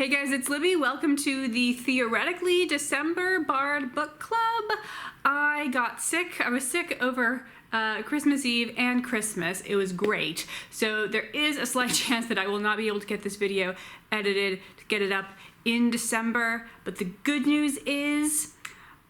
Hey guys, it's Libby. Welcome to the theoretically December Bard Book Club. I got sick. I was sick over Christmas Eve and Christmas. It was great. So there is a slight chance that I will not be able to get this video edited to get it up in December. But the good news is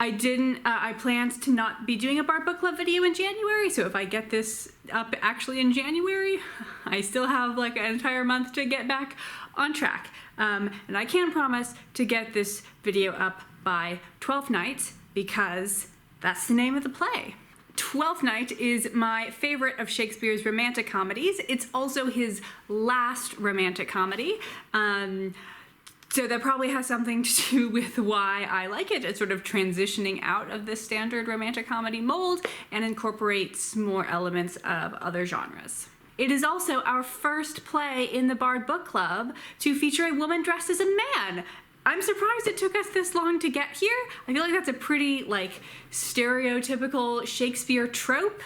I planned to not be doing a Bard Book Club video in January. So if I get this up actually in January, I still have like an entire month to get back on track. And I can promise to get this video up by Twelfth Night because that's the name of the play. Twelfth Night is my favorite of Shakespeare's romantic comedies. It's also his last romantic comedy. So that probably has something to do with why I like it. It's sort of transitioning out of the standard romantic comedy mold and incorporates more elements of other genres. It is also our first play in the Bard Book Club to feature a woman dressed as a man. I'm surprised it took us this long to get here. I feel like that's a pretty stereotypical Shakespeare trope.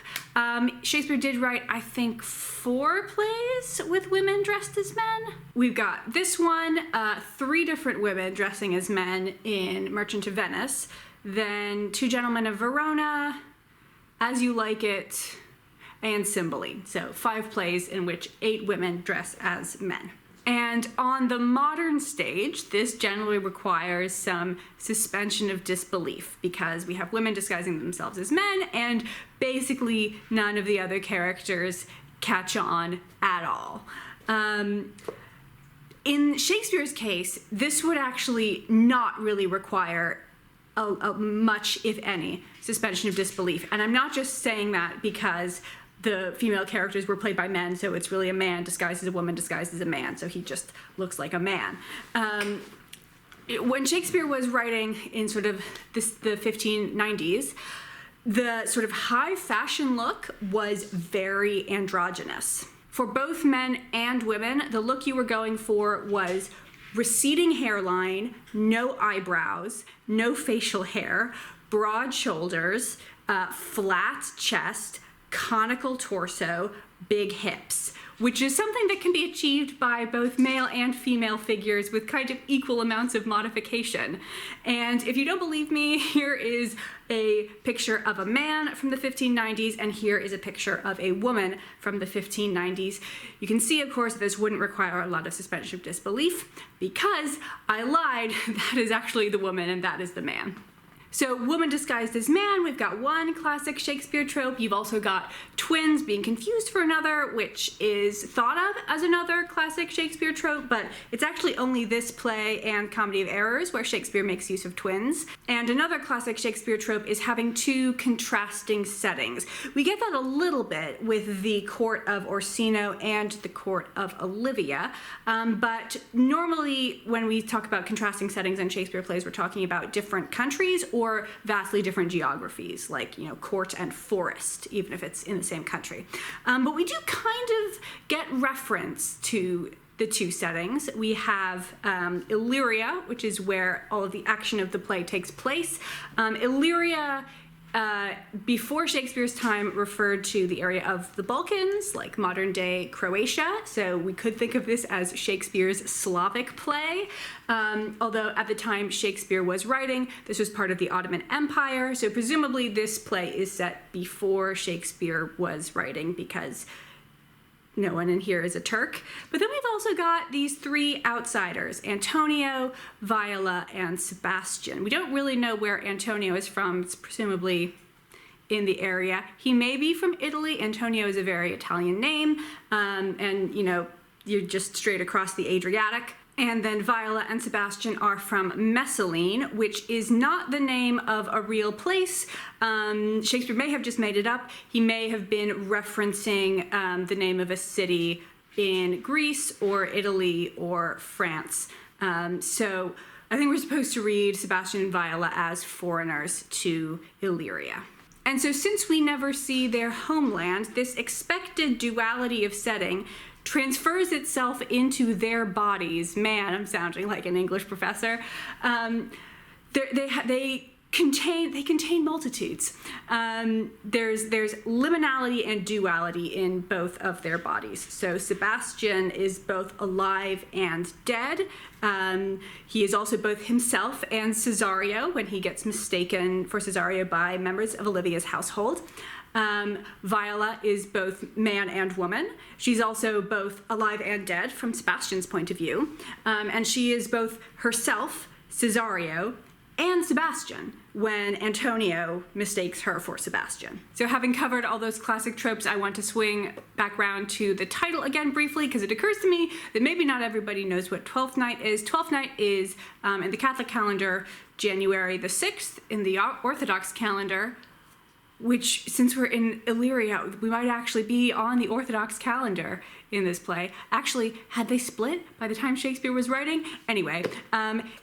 Shakespeare did write, I think, 4 plays with women dressed as men. We've got this one, 3 different women dressing as men in Merchant of Venice, then 2 Gentlemen of Verona, As You Like It, and Cymbeline. So 5 plays in which 8 women dress as men. And on the modern stage, this generally requires some suspension of disbelief because we have women disguising themselves as men and basically none of the other characters catch on at all. In Shakespeare's case, this would actually not really require much, if any, suspension of disbelief. And I'm not just saying that because the female characters were played by men, so it's really a man disguised as a woman disguised as a man, so he just looks like a man. When Shakespeare was writing in sort of the 1590s, the sort of high fashion look was very androgynous. For both men and women, the look you were going for was receding hairline, no eyebrows, no facial hair, broad shoulders, flat chest, conical torso, big hips, which is something that can be achieved by both male and female figures with kind of equal amounts of modification. And if you don't believe me, here is a picture of a man from the 1590s, and here is a picture of a woman from the 1590s. You can see, of course, that this wouldn't require a lot of suspension of disbelief because I lied. That is actually the woman and that is the man. So woman disguised as man, we've got one classic Shakespeare trope. You've also got twins being confused for another, which is thought of as another classic Shakespeare trope, but it's actually only this play and Comedy of Errors where Shakespeare makes use of twins. And another classic Shakespeare trope is having 2 contrasting settings. We get that a little bit with the court of Orsino and the court of Olivia, but normally when we talk about contrasting settings in Shakespeare plays, we're talking about different countries or vastly different geographies, like, court and forest, even if it's in the same country. But we do kind of get reference to the 2 settings. We have Illyria, which is where all of the action of the play takes place. Illyria, before Shakespeare's time, referred to the area of the Balkans, like modern-day Croatia, so we could think of this as Shakespeare's Slavic play, although at the time Shakespeare was writing, this was part of the Ottoman Empire, so presumably this play is set before Shakespeare was writing because no one in here is a Turk. But then we've also got these 3 outsiders, Antonio, Viola, and Sebastian. We don't really know where Antonio is from. It's presumably in the area. He may be from Italy. Antonio is a very Italian name, and you're just straight across the Adriatic. And then Viola and Sebastian are from Messaline, which is not the name of a real place. Shakespeare may have just made it up. He may have been referencing the name of a city in Greece or Italy or France. So I think we're supposed to read Sebastian and Viola as foreigners to Illyria. And so since we never see their homeland, this expected duality of setting transfers itself into their bodies. Man, I'm sounding like an English professor. They contain multitudes. There's liminality and duality in both of their bodies. So Sebastian is both alive and dead. He is also both himself and Cesario when he gets mistaken for Cesario by members of Olivia's household. Viola is both man and woman. She's also both alive and dead from Sebastian's point of view. And she is both herself, Cesario, and Sebastian when Antonio mistakes her for Sebastian. So having covered all those classic tropes, I want to swing back around to the title again briefly, because it occurs to me that maybe not everybody knows what Twelfth Night is. Twelfth Night is, in the Catholic calendar, January the 6th. In the Orthodox calendar, which, since we're in Illyria, we might actually be on the Orthodox calendar in this play. Actually, had they split by the time Shakespeare was writing? Anyway,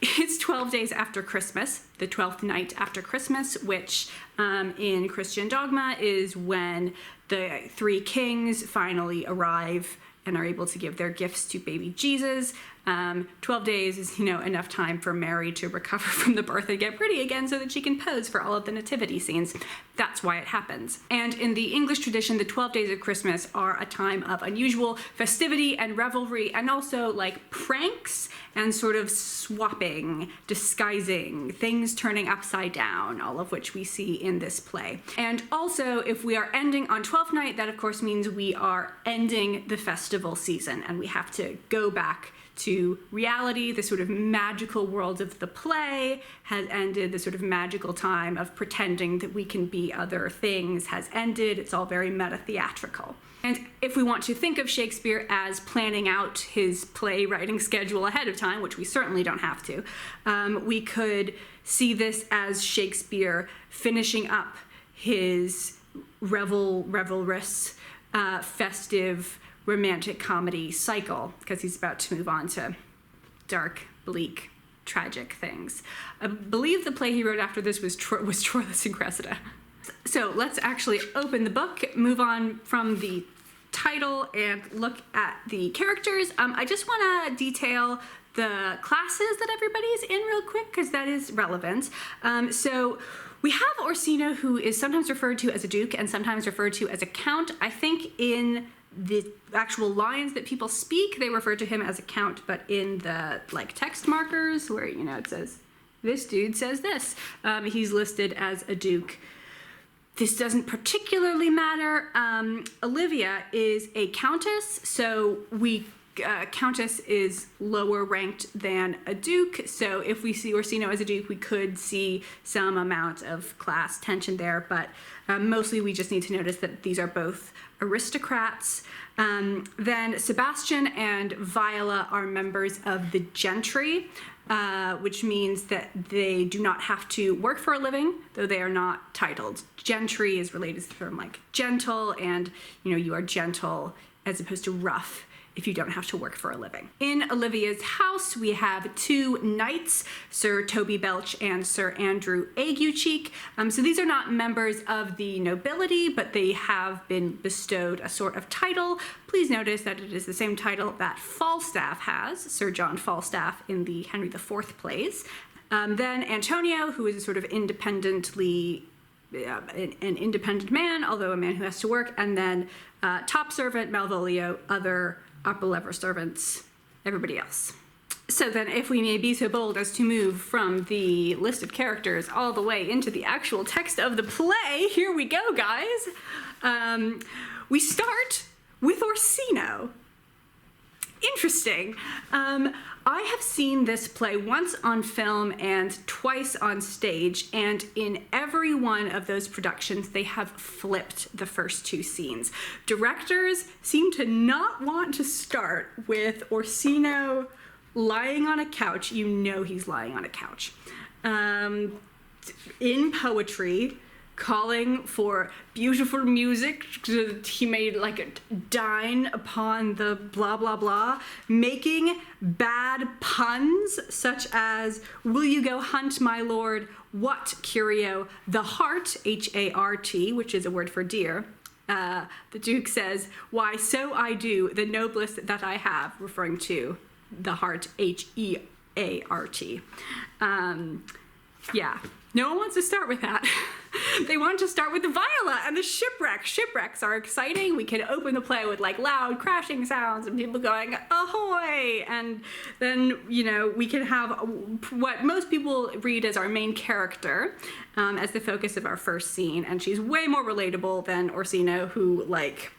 it's 12 days after Christmas, the 12th night after Christmas, which in Christian dogma is when the three kings finally arrive and are able to give their gifts to baby Jesus. 12 days is, enough time for Mary to recover from the birth and get pretty again so that she can pose for all of the nativity scenes. That's why it happens. And in the English tradition, the 12 days of Christmas are a time of unusual festivity and revelry, and also like pranks and sort of swapping, disguising, things turning upside down, all of which we see in this play. And also, if we are ending on Twelfth Night, that of course means we are ending the festival season, and we have to go back to reality. The sort of magical world of the play has ended. The sort of magical time of pretending that we can be other things has ended. It's all very meta-theatrical. And if we want to think of Shakespeare as planning out his playwriting schedule ahead of time, which we certainly don't have to, we could see this as Shakespeare finishing up his revelrous, festive, romantic comedy cycle, because he's about to move on to dark, bleak, tragic things. I believe the play he wrote after this was Troilus and Cressida. So let's actually open the book, move on from the title, and look at the characters. I just want to detail the classes that everybody's in real quick, because that is relevant. So we have Orsino, who is sometimes referred to as a duke and sometimes referred to as a count. I think in the actual lines that people speak, they refer to him as a count, but in the text markers where it says this dude says this, he's listed as a duke. This doesn't particularly matter. Olivia is a countess, so countess is lower ranked than a duke, so if we see Orsino as a duke, we could see some amount of class tension there, but mostly we just need to notice that these are both aristocrats. Then Sebastian and Viola are members of the gentry, which means that they do not have to work for a living, though they are not titled. Gentry is related to the term gentle, and you are gentle as opposed to rough if you don't have to work for a living. In Olivia's house, we have two knights, Sir Toby Belch and Sir Andrew Aguecheek. So these are not members of the nobility, but they have been bestowed a sort of title. Please notice that it is the same title that Falstaff has, Sir John Falstaff in the Henry IV plays. Then Antonio, who is a sort of an independent man, although a man who has to work, and then top servant Malvolio, other upper level servants, everybody else. So then, if we may be so bold as to move from the list of characters all the way into the actual text of the play, here we go, guys. We start with Orsino. Interesting. I have seen this play once on film and twice on stage, and in every one of those productions, they have flipped the first two scenes. Directors seem to not want to start with Orsino lying on a couch. He's lying on a couch. In poetry, calling for beautiful music. He made a dine upon the blah, blah, blah, making bad puns, such as, will you go hunt, my lord? What, curio? The hart, H-A-R-T, which is a word for deer. The Duke says, why, so I do, the noblest that I have, referring to the hart, H-E-A-R-T. Yeah, no one wants to start with that. They want to start with the Viola and the shipwreck. Shipwrecks are exciting. We can open the play with like loud crashing sounds and people going, ahoy! And then, you know, we can have what most people read as our main character as the focus of our first scene. And she's way more relatable than Orsino, who, like,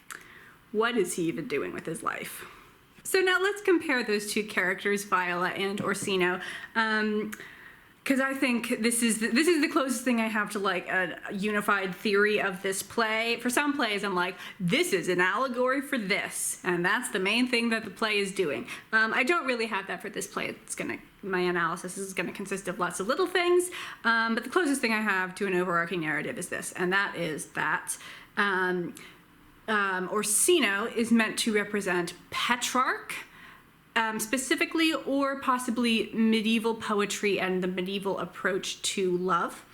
what is he even doing with his life? So now let's compare those two characters, Viola and Orsino. Because I think this is the closest thing I have to like a unified theory of this play. For some plays, I'm like, this is an allegory for this, and that's the main thing that the play is doing. I don't really have that for this play. My analysis is gonna consist of lots of little things, but the closest thing I have to an overarching narrative is this, and that is that Orsino is meant to represent Petrarch, specifically, or possibly medieval poetry and the medieval approach to love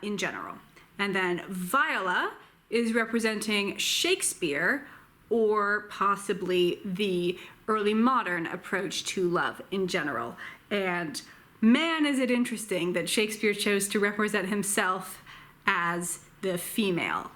in general. And then Viola is representing Shakespeare, or possibly the early modern approach to love in general. And man, is it interesting that Shakespeare chose to represent himself as the female.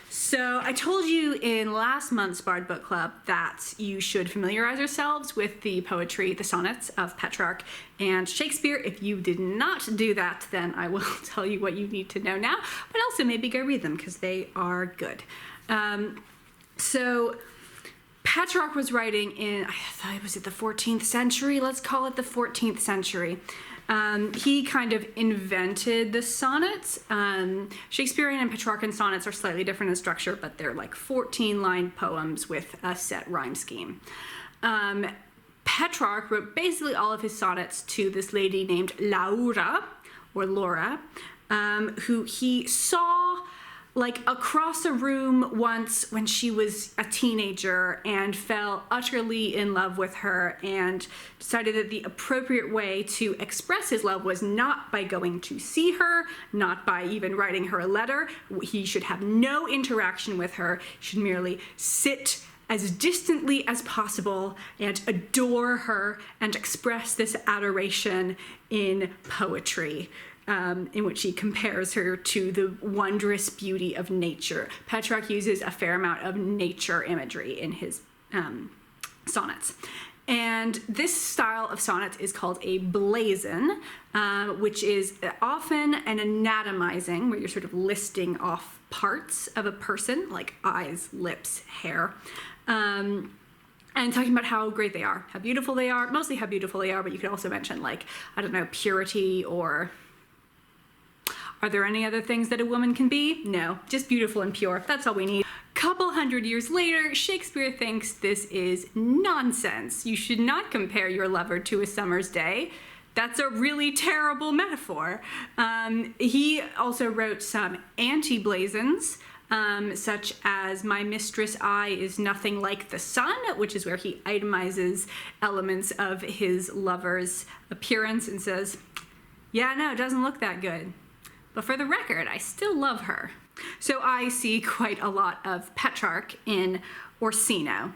So I told you in last month's Bard Book Club that you should familiarize yourselves with the poetry, the sonnets of Petrarch and Shakespeare. If you did not do that, then I will tell you what you need to know now, but also maybe go read them because they are good. So Petrarch was writing in, I thought it was the 14th century, let's call it the 14th century. He kind of invented the sonnets. Shakespearean and Petrarchan sonnets are slightly different in structure, but they're like 14-line poems with a set rhyme scheme. Petrarch wrote basically all of his sonnets to this lady named Laura, who he saw like across a room once when she was a teenager and fell utterly in love with her and decided that the appropriate way to express his love was not by going to see her, not by even writing her a letter. He should have no interaction with her, should merely sit as distantly as possible and adore her and express this adoration in poetry. In which he compares her to the wondrous beauty of nature. Petrarch uses a fair amount of nature imagery in his sonnets. And this style of sonnet is called a blazon, which is often an anatomizing, where you're sort of listing off parts of a person, like eyes, lips, hair. And talking about how great they are, how beautiful they are, mostly how beautiful they are, but you could also mention, like, I don't know, purity, or are there any other things that a woman can be? No, just beautiful and pure. That's all we need. Couple hundred years later, Shakespeare thinks this is nonsense. You should not compare your lover to a summer's day. That's a really terrible metaphor. He also wrote some anti-blazons, such as "My mistress' eye is nothing like the sun," which is where he itemizes elements of his lover's appearance and says, yeah, no, it doesn't look that good. But for the record, I still love her. So I see quite a lot of Petrarch in Orsino.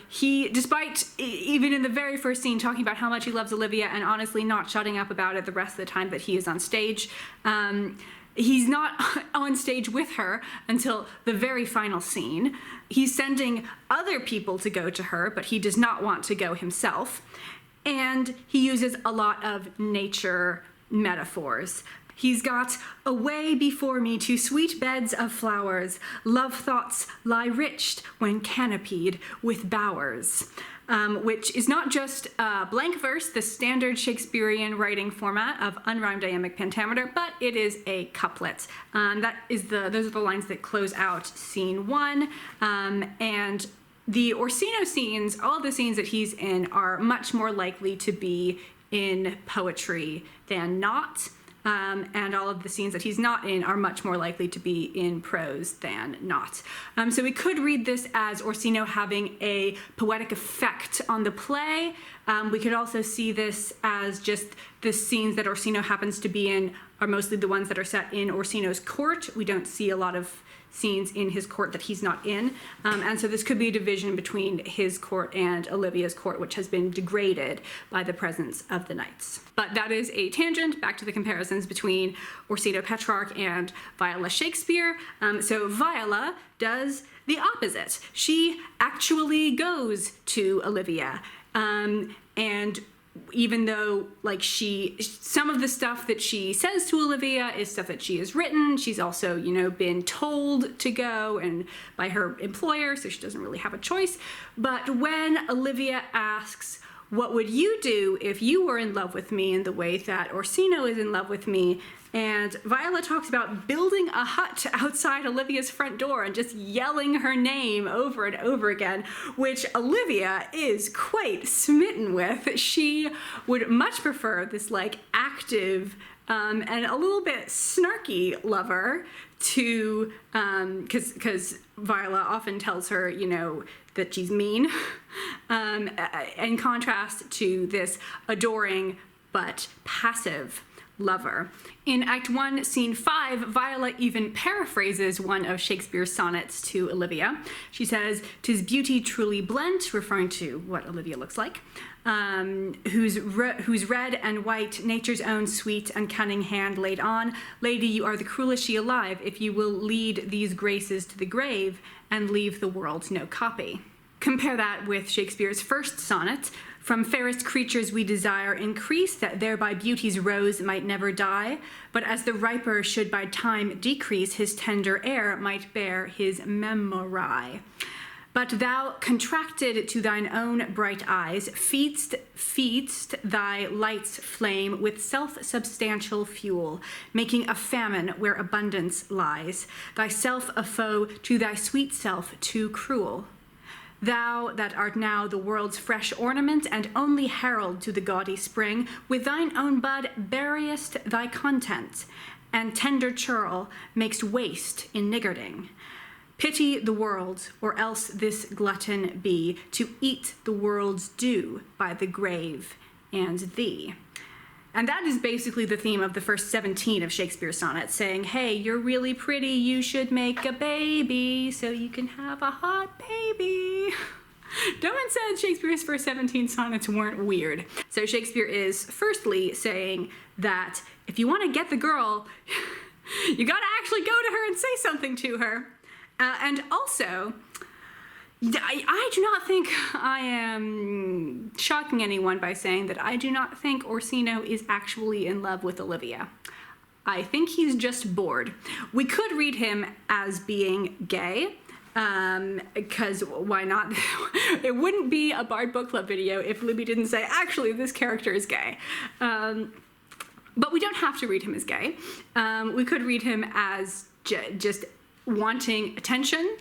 He, despite even in the very first scene talking about how much he loves Olivia and honestly not shutting up about it the rest of the time that he is on stage, he's not on stage with her until the very final scene. He's sending other people to go to her, but he does not want to go himself. And he uses a lot of nature metaphors. He's got "Away before me to sweet beds of flowers, love thoughts lie riched when canopied with bowers," which is not just blank verse, the standard Shakespearean writing format of unrhymed iambic pentameter, but it is a couplet. Those are the lines that close out scene one, and the Orsino scenes, all the scenes that he's in, are much more likely to be in poetry than not. And all of the scenes that he's not in are much more likely to be in prose than not. So we could read this as Orsino having a poetic effect on the play, We could also see this as just the scenes that Orsino happens to be in are mostly the ones that are set in Orsino's court. We don't see a lot of scenes in his court that he's not in. And so this could be a division between his court and Olivia's court, which has been degraded by the presence of the knights. But that is a tangent, back to the comparisons between Orsino Petrarch and Viola Shakespeare. So Viola does the opposite. She actually goes to Olivia. And even though some of the stuff that she says to Olivia is stuff that she has written, she's also, been told to go and by her employer, so she doesn't really have a choice. But when Olivia asks, what would you do if you were in love with me in the way that Orsino is in love with me? And Viola talks about building a hut outside Olivia's front door and just yelling her name over and over again, which Olivia is quite smitten with. She would much prefer this active and a little bit snarky lover to, because Viola often tells her, that she's mean, in contrast to this adoring but passive lover. In Act 1, Scene 5, Viola even paraphrases one of Shakespeare's sonnets to Olivia. She says, "'Tis beauty truly blent," referring to what Olivia looks like, whose red and white nature's own sweet and cunning hand laid on. Lady, you are the cruellest she alive, if you will lead these graces to the grave and leave the world no copy. Compare that with Shakespeare's first sonnet, "From fairest creatures we desire increase, that thereby beauty's rose might never die. But as the riper should by time decrease, his tender air might bear his memory. But thou, contracted to thine own bright eyes, feedst thy light's flame with self-substantial fuel, making a famine where abundance lies, thyself a foe to thy sweet self too cruel. Thou that art now the world's fresh ornament and only herald to the gaudy spring, with thine own bud buryest thy content, and tender churl makest waste in niggarding. Pity the world, or else this glutton be, to eat the world's due by the grave and thee." And that is basically the theme of the first 17 of Shakespeare's sonnets, saying, hey, you're really pretty, you should make a baby so you can have a hot baby. No one said Shakespeare's first 17 sonnets weren't weird. So Shakespeare is firstly saying that if you want to get the girl, you gotta actually go to her and say something to her. And also, I do not think I am shocking anyone by saying that I do not think Orsino is actually in love with Olivia. I think he's just bored. We could read him as being gay, because why not? It wouldn't be a Bard Book Club video if Libby didn't say, actually, this character is gay. But we don't have to read him as gay. We could read him as just wanting attention,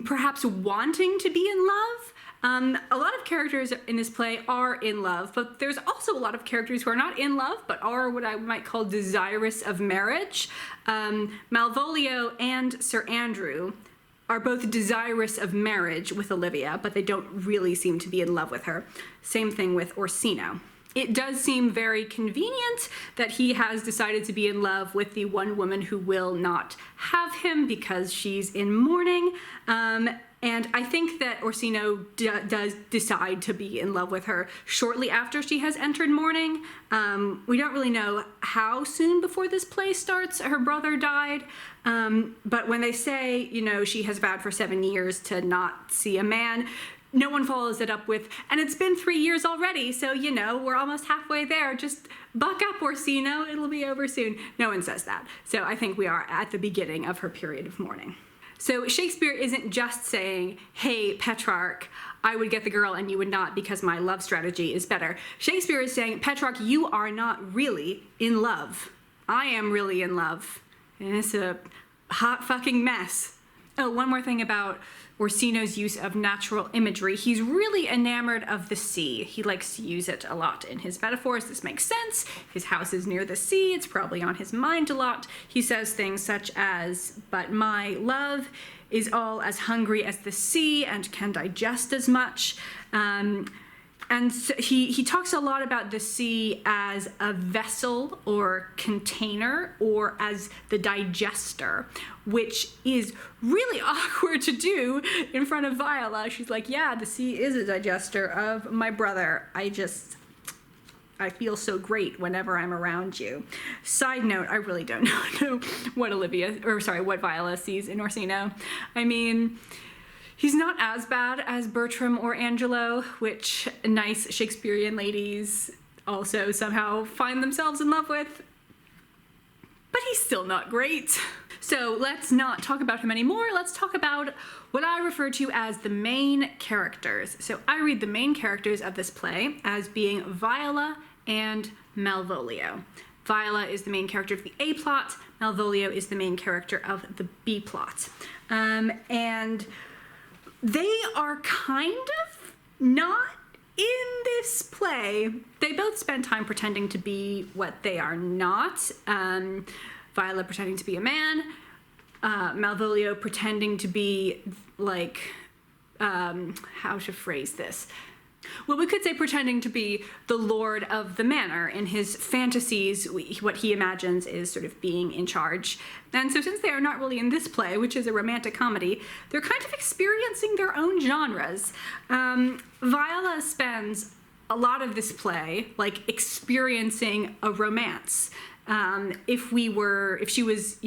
perhaps wanting to be in love. A lot of characters in this play are in love, but there's also a lot of characters who are not in love, but are what I might call desirous of marriage. Malvolio and Sir Andrew are both desirous of marriage with Olivia, but they don't really seem to be in love with her. Same thing with Orsino. It does seem very convenient that he has decided to be in love with the one woman who will not have him because she's in mourning. And I think that Orsino does decide to be in love with her shortly after she has entered mourning. We don't really know how soon before this play starts her brother died. But when they say, she has vowed for 7 years to not see a man, no one follows it up with, and it's been 3 years already, so, we're almost halfway there. Just buck up, Orsino. It'll be over soon. No one says that. So I think we are at the beginning of her period of mourning. So Shakespeare isn't just saying, hey, Petrarch, I would get the girl and you would not because my love strategy is better. Shakespeare is saying, Petrarch, you are not really in love. I am really in love. And it's a hot fucking mess. Oh, one more thing about Orsino's use of natural imagery. He's really enamored of the sea. He likes to use it a lot in his metaphors. This makes sense. His house is near the sea. It's probably on his mind a lot. He says things such as, but my love is all as hungry as the sea and can digest as much. And so he talks a lot about the sea as a vessel or container, or as the digester, which is really awkward to do in front of Viola. She's like, yeah, the sea is a digester of my brother. I feel so great whenever I'm around you. Side note, I really don't know what what Viola sees in Orsino. I mean, he's not as bad as Bertram or Angelo, which nice Shakespearean ladies also somehow find themselves in love with, but he's still not great. So let's not talk about him anymore. Let's talk about what I refer to as the main characters. So I read the main characters of this play as being Viola and Malvolio. Viola is the main character of the A plot. Malvolio is the main character of the B plot. And they are kind of not in this play. They both spend time pretending to be what they are not. Viola pretending to be a man, Malvolio pretending to be like, how to phrase this? Well, we could say pretending to be the lord of the manor. In his fantasies, what he imagines is sort of being in charge. And so since they are not really in this play, which is a romantic comedy, they're kind of experiencing their own genres. Viola spends a lot of this play like experiencing a romance. If she was,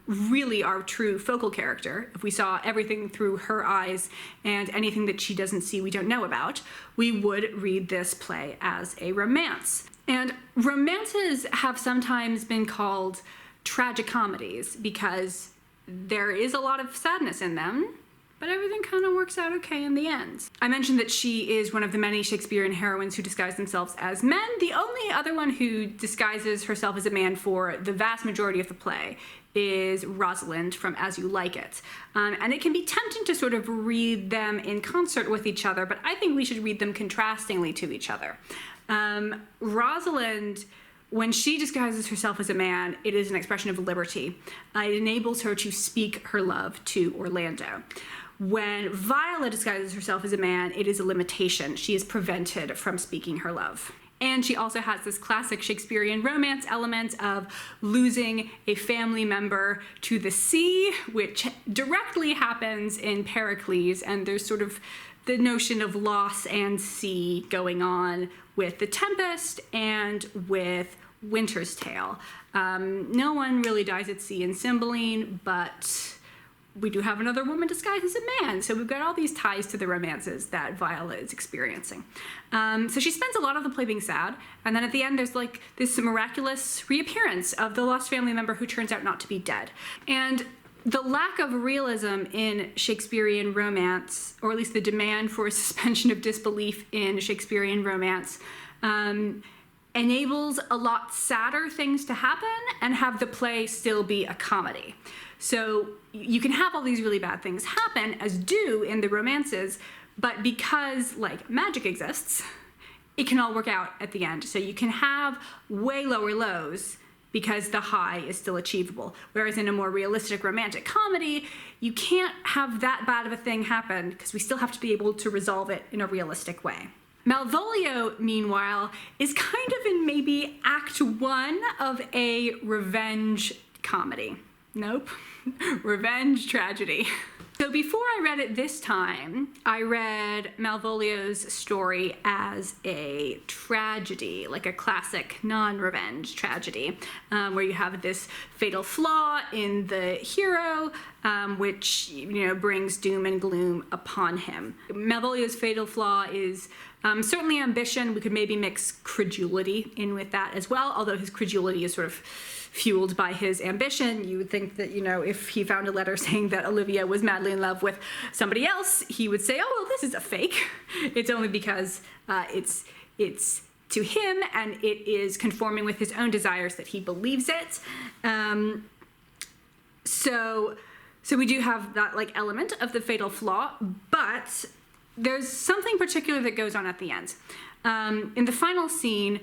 really our true focal character, if we saw everything through her eyes and anything that she doesn't see we don't know about, we would read this play as a romance. And romances have sometimes been called tragicomedies because there is a lot of sadness in them, but everything kind of works out okay in the end. I mentioned that she is one of the many Shakespearean heroines who disguise themselves as men. The only other one who disguises herself as a man for the vast majority of the play is Rosalind from As You Like It. And it can be tempting to sort of read them in concert with each other, but I think we should read them contrastingly to each other. Rosalind, when she disguises herself as a man, it is an expression of liberty. It enables her to speak her love to Orlando. When Viola disguises herself as a man, it is a limitation. She is prevented from speaking her love. And she also has this classic Shakespearean romance element of losing a family member to the sea, which directly happens in Pericles, and there's sort of the notion of loss and sea going on with The Tempest and with Winter's Tale. No one really dies at sea in Cymbeline, but we do have another woman disguised as a man. So we've got all these ties to the romances that Viola is experiencing. So she spends a lot of the play being sad. And then at the end, there's like this miraculous reappearance of the lost family member who turns out not to be dead. And the lack of realism in Shakespearean romance, or at least the demand for a suspension of disbelief in Shakespearean romance, enables a lot sadder things to happen and have the play still be a comedy. So you can have all these really bad things happen, as do in the romances, but because like magic exists, it can all work out at the end. So you can have way lower lows because the high is still achievable. Whereas in a more realistic romantic comedy, you can't have that bad of a thing happen because we still have to be able to resolve it in a realistic way. Malvolio, meanwhile, is kind of in maybe Act 1 of a revenge comedy. Nope. Revenge tragedy. So before I read it this time, I read Malvolio's story as a tragedy, like a classic non-revenge tragedy, where you have this fatal flaw in the hero, which brings doom and gloom upon him. Malvolio's fatal flaw is certainly ambition. We could maybe mix credulity in with that as well, although his credulity is sort of fueled by his ambition. You would think that, if he found a letter saying that Olivia was madly in love with somebody else, he would say, oh, well, this is a fake. It's only because it's to him and it is conforming with his own desires that he believes it. So we do have that element of the fatal flaw, but there's something particular that goes on at the end. In the final scene,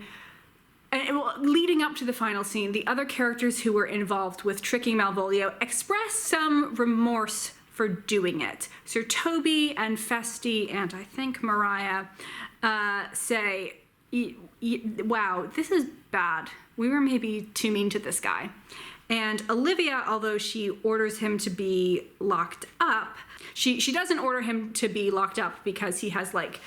leading up to the final scene, the other characters who were involved with tricking Malvolio express some remorse for doing it. Sir Toby and Feste and I think Mariah say, wow, this is bad. We were maybe too mean to this guy. And Olivia, although she orders him to be locked up, she doesn't order him to be locked up because he has like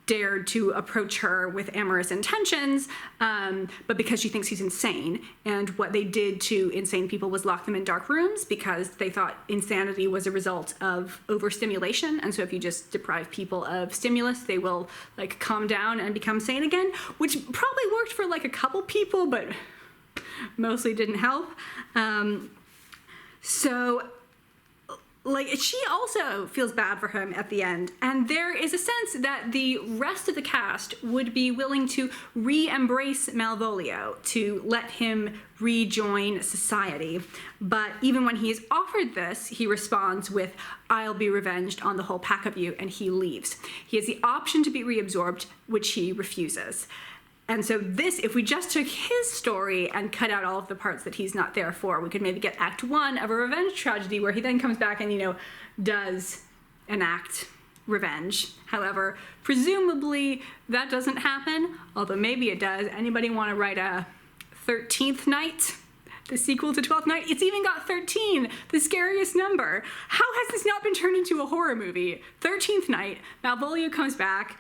dared to approach her with amorous intentions, but because she thinks he's insane. And what they did to insane people was lock them in dark rooms because they thought insanity was a result of overstimulation. And so if you just deprive people of stimulus, they will like calm down and become sane again, which probably worked for like a couple people, but mostly didn't help. So like, she also feels bad for him at the end, and there is a sense that the rest of the cast would be willing to re-embrace Malvolio, to let him rejoin society. But even when he is offered this, he responds with, "I'll be revenged on the whole pack of you," and he leaves. He has the option to be reabsorbed, which he refuses. And so this, if we just took his story and cut out all of the parts that he's not there for, we could maybe get Act 1 of a revenge tragedy where he then comes back and, you know, does enact revenge. However, presumably that doesn't happen, although maybe it does. Anybody want to write a 13th Night? The sequel to 12th Night? It's even got 13, the scariest number. How has this not been turned into a horror movie? 13th Night, Malvolio comes back,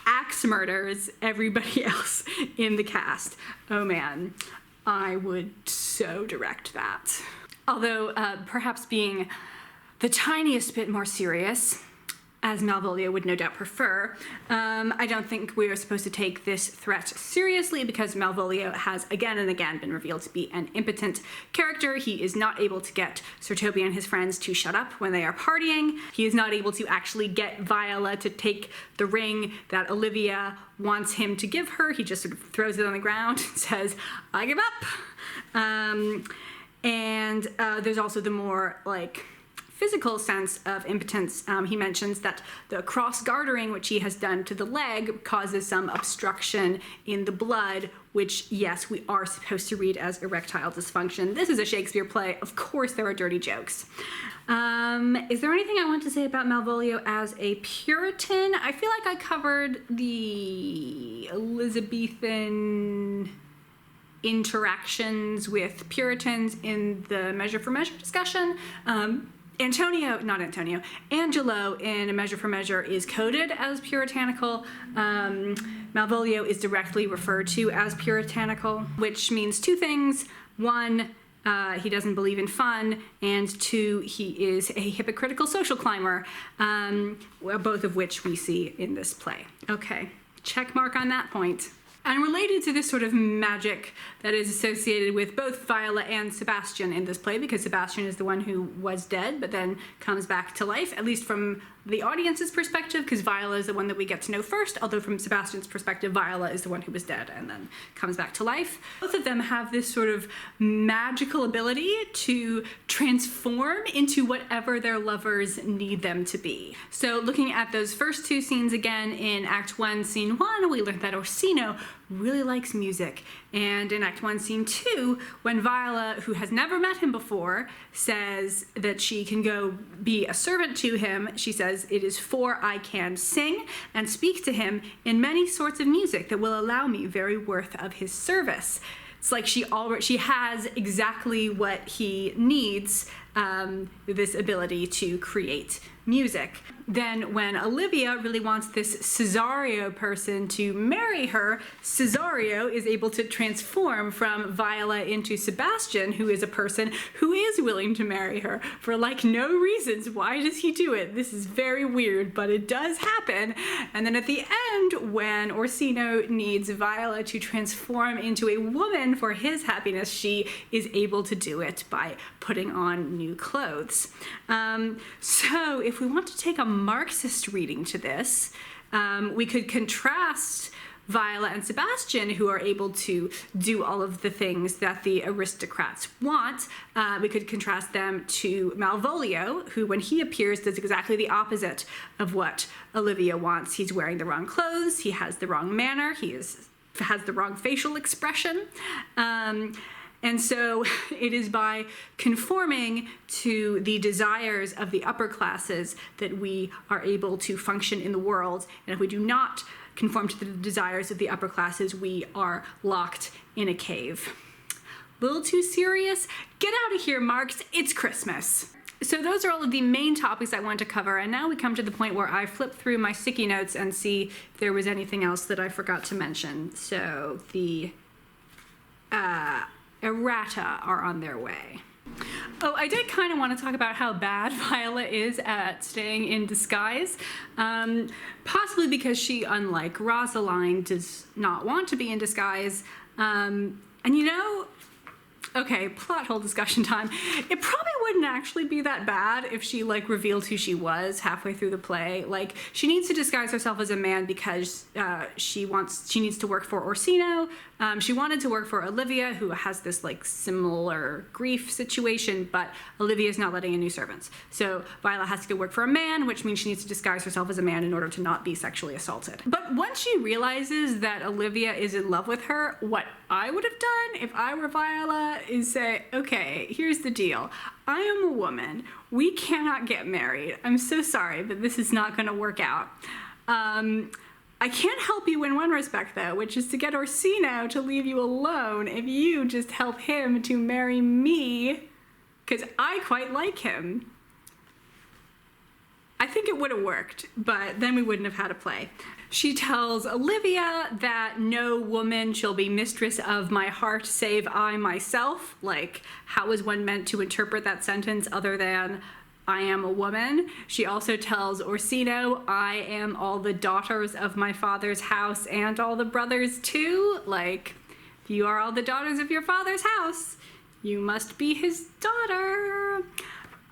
axe murders everybody else in the cast. Oh man, I would so direct that. Although perhaps being the tiniest bit more serious, as Malvolio would no doubt prefer, I don't think we are supposed to take this threat seriously because Malvolio has again and again been revealed to be an impotent character. He is not able to get Sir Toby and his friends to shut up when they are partying. He is not able to actually get Viola to take the ring that Olivia wants him to give her. He just sort of throws it on the ground and says, "I give up." And there's also the more like physical sense of impotence. He mentions that the cross-gartering which he has done to the leg causes some obstruction in the blood, which, yes, we are supposed to read as erectile dysfunction. This is a Shakespeare play. Of course there are dirty jokes. Is there anything I want to say about Malvolio as a Puritan? I feel like I covered the Elizabethan interactions with Puritans in the Measure for Measure discussion. Angelo in A Measure for Measure is coded as puritanical. Malvolio is directly referred to as puritanical, which means two things. One, he doesn't believe in fun, and two, he is a hypocritical social climber, both of which we see in this play. Okay, check mark on that point. And related to this sort of magic that is associated with both Viola and Sebastian in this play, because Sebastian is the one who was dead but then comes back to life, at least from the audience's perspective, because Viola is the one that we get to know first, although from Sebastian's perspective, Viola is the one who was dead and then comes back to life. Both of them have this sort of magical ability to transform into whatever their lovers need them to be. So looking at those first two scenes again in Act 1, Scene 1, we learned that Orsino really likes music. And in Act 1, Scene 2, when Viola, who has never met him before, says that she can go be a servant to him, she says, "It is for I can sing and speak to him in many sorts of music that will allow me very worth of his service." It's like she has exactly what he needs, this ability to create music. Then when Olivia really wants this Cesario person to marry her, Cesario is able to transform from Viola into Sebastian, who is a person who is willing to marry her for like no reasons. Why does he do it? This is very weird, but it does happen. And then at the end, when Orsino needs Viola to transform into a woman for his happiness, she is able to do it by putting on new clothes. So if we want to take a Marxist reading to this, we could contrast Viola and Sebastian, who are able to do all of the things that the aristocrats want. We could contrast them to Malvolio, who when he appears does exactly the opposite of what Olivia wants. He's wearing the wrong clothes, he has the wrong manner, has the wrong facial expression. And so it is by conforming to the desires of the upper classes that we are able to function in the world. And if we do not conform to the desires of the upper classes, we are locked in a cave. A little too serious? Get out of here, Marx. It's Christmas. So those are all of the main topics I wanted to cover, and now we come to the point where I flip through my sticky notes and see if there was anything else that I forgot to mention. So the errata are on their way. Oh, I did kind of want to talk about how bad Viola is at staying in disguise, possibly because she, unlike Rosaline, does not want to be in disguise. And you know, okay, plot hole discussion time. It probably wouldn't actually be that bad if she revealed who she was halfway through the play. She needs to disguise herself as a man because she needs to work for Orsino. She wanted to work for Olivia, who has this similar grief situation, but Olivia is not letting in new servants. So Viola has to go work for a man, which means she needs to disguise herself as a man in order to not be sexually assaulted. But once she realizes that Olivia is in love with her, what I would have done if I were Viola is say, okay, here's the deal. I am a woman. We cannot get married. I'm so sorry, but this is not going to work out. I can't help you in one respect, though, which is to get Orsino to leave you alone if you just help him to marry me, because I quite like him. I think it would have worked, but then we wouldn't have had a play. She tells Olivia that no woman shall be mistress of my heart save I myself. How is one meant to interpret that sentence other than I am a woman? She also tells Orsino, I am all the daughters of my father's house and all the brothers too. If you are all the daughters of your father's house, you must be his daughter.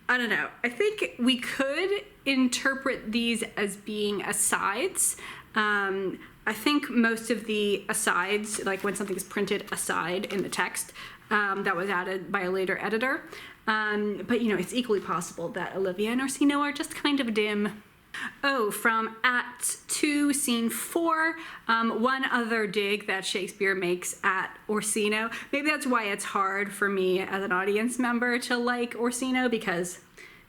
I don't know. I think we could interpret these as being asides. I think most of the asides, when something is printed aside in the text, that was added by a later editor. But it's equally possible that Olivia and Orsino are just kind of dim. Oh, from Act 2, Scene 4, one other dig that Shakespeare makes at Orsino. Maybe that's why it's hard for me as an audience member to like Orsino, because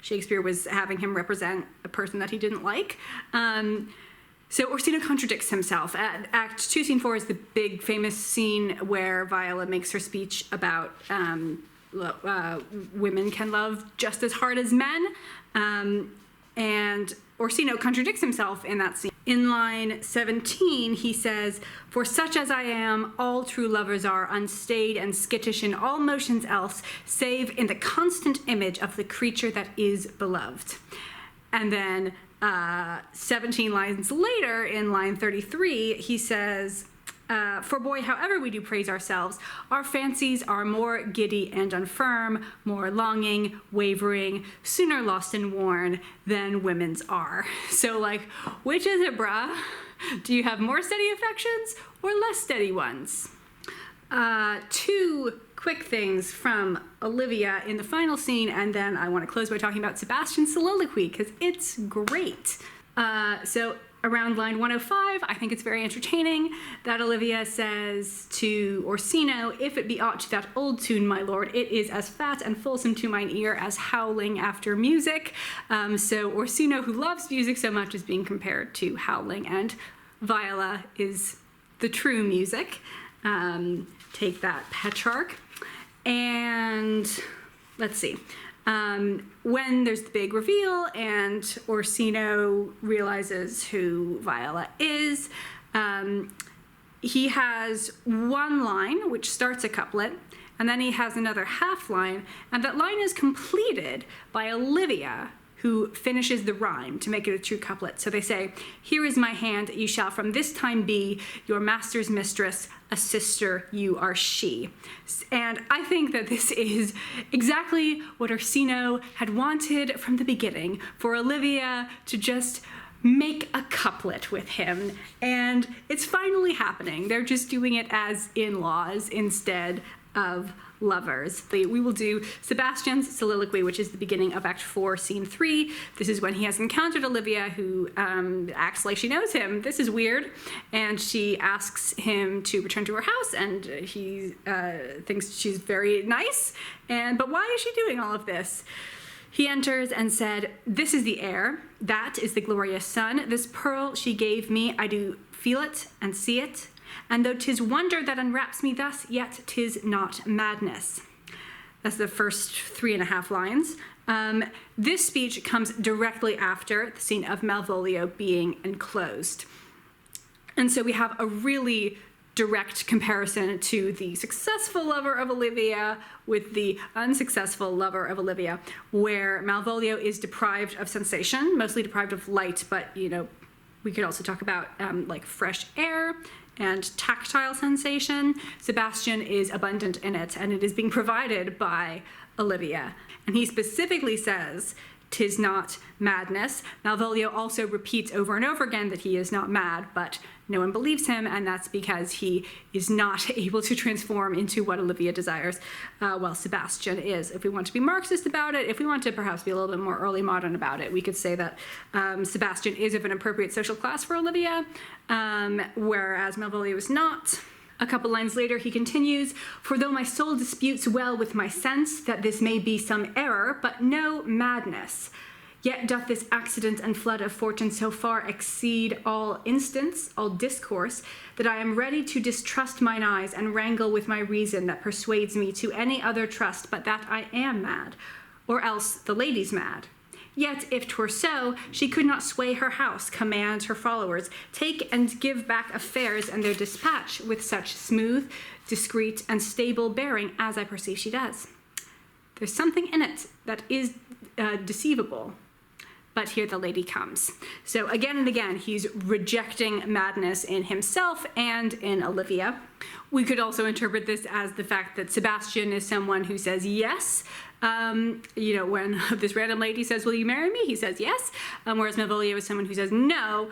Shakespeare was having him represent a person that he didn't like. So Orsino contradicts himself. Act 2, Scene 4 is the big famous scene where Viola makes her speech about women can love just as hard as men. And Orsino contradicts himself in that scene. In line 17, he says, "For such as I am, all true lovers are unstayed and skittish in all motions else, save in the constant image of the creature that is beloved." And then 17 lines later, in line 33, he says, "For boy, however we do praise ourselves, our fancies are more giddy and unfirm, more longing, wavering, sooner lost and worn than women's are." So, which is it, bruh? Do you have more steady affections or less steady ones? Two quick things from Olivia in the final scene, and then I want to close by talking about Sebastian's soliloquy, because it's great. So around line 105, I think it's very entertaining that Olivia says to Orsino, "If it be aught to that old tune, my lord, it is as fat and fulsome to mine ear as howling after music." So Orsino, who loves music so much, is being compared to howling, and Viola is the true music. Take that, Petrarch. And let's see. When there's the big reveal and Orsino realizes who Viola is, he has one line which starts a couplet, and then he has another half line, and that line is completed by Olivia, who finishes the rhyme to make it a true couplet. So they say, "Here is my hand, you shall from this time be your master's mistress, a sister you are she." And I think that this is exactly what Orsino had wanted from the beginning, for Olivia to just make a couplet with him. And it's finally happening. They're just doing it as in-laws instead of lovers. We will do Sebastian's soliloquy, which is the beginning of Act 4, Scene 3. This is when he has encountered Olivia, who acts like she knows him. This is weird. And she asks him to return to her house, and he thinks she's very nice. But why is she doing all of this? He enters and said, "This is the air, that is the glorious sun. This pearl she gave me, I do feel it and see it. And though 'tis wonder that unwraps me thus, yet 'tis not madness." That's the first 3.5 lines. This speech comes directly after the scene of Malvolio being enclosed. And so we have a really direct comparison to the successful lover of Olivia with the unsuccessful lover of Olivia, where Malvolio is deprived of sensation, mostly deprived of light, but, you know, we could also talk about like fresh air and tactile sensation. Sebastian is abundant in it, and it is being provided by Olivia. And he specifically says, "'Tis not madness." Malvolio also repeats over and over again that he is not mad, but no one believes him, and that's because he is not able to transform into what Olivia desires, while Sebastian is. If we want to be Marxist about it, if we want to perhaps be a little bit more early modern about it, we could say that Sebastian is of an appropriate social class for Olivia, whereas Malvolio is not. A couple lines later, he continues, "For though my soul disputes well with my sense that this may be some error, but no madness, yet doth this accident and flood of fortune so far exceed all instance, all discourse, that I am ready to distrust mine eyes and wrangle with my reason that persuades me to any other trust but that I am mad, or else the lady's mad. Yet, if 'twere so, she could not sway her house, command her followers, take and give back affairs and their dispatch with such smooth, discreet, and stable bearing as I perceive she does. There's something in it that is deceivable, but here the lady comes." So again and again, he's rejecting madness in himself and in Olivia. We could also interpret this as the fact that Sebastian is someone who says yes. You know, when this random lady says, "Will you marry me?" he says yes, whereas Malvolio is someone who says no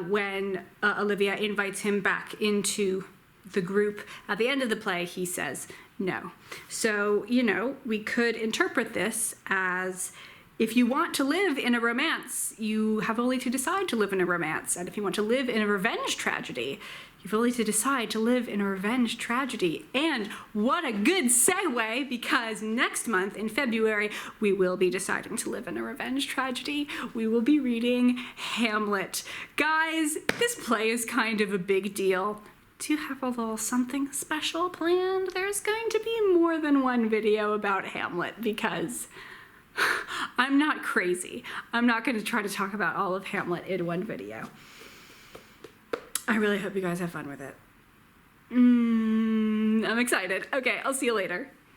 when Olivia invites him back into the group at the end of the play. He says no. So, you know, we could interpret this as, if you want to live in a romance, you have only to decide to live in a romance. And if you want to live in a revenge tragedy, you've only to decide to live in a revenge tragedy. And what a good segue, because next month in February, we will be deciding to live in a revenge tragedy. We will be reading Hamlet. Guys, this play is kind of a big deal. Do you have a little something special planned? There's going to be more than one video about Hamlet, because I'm not crazy. I'm not going to try to talk about all of Hamlet in one video. I really hope you guys have fun with it. I'm excited. Okay, I'll see you later.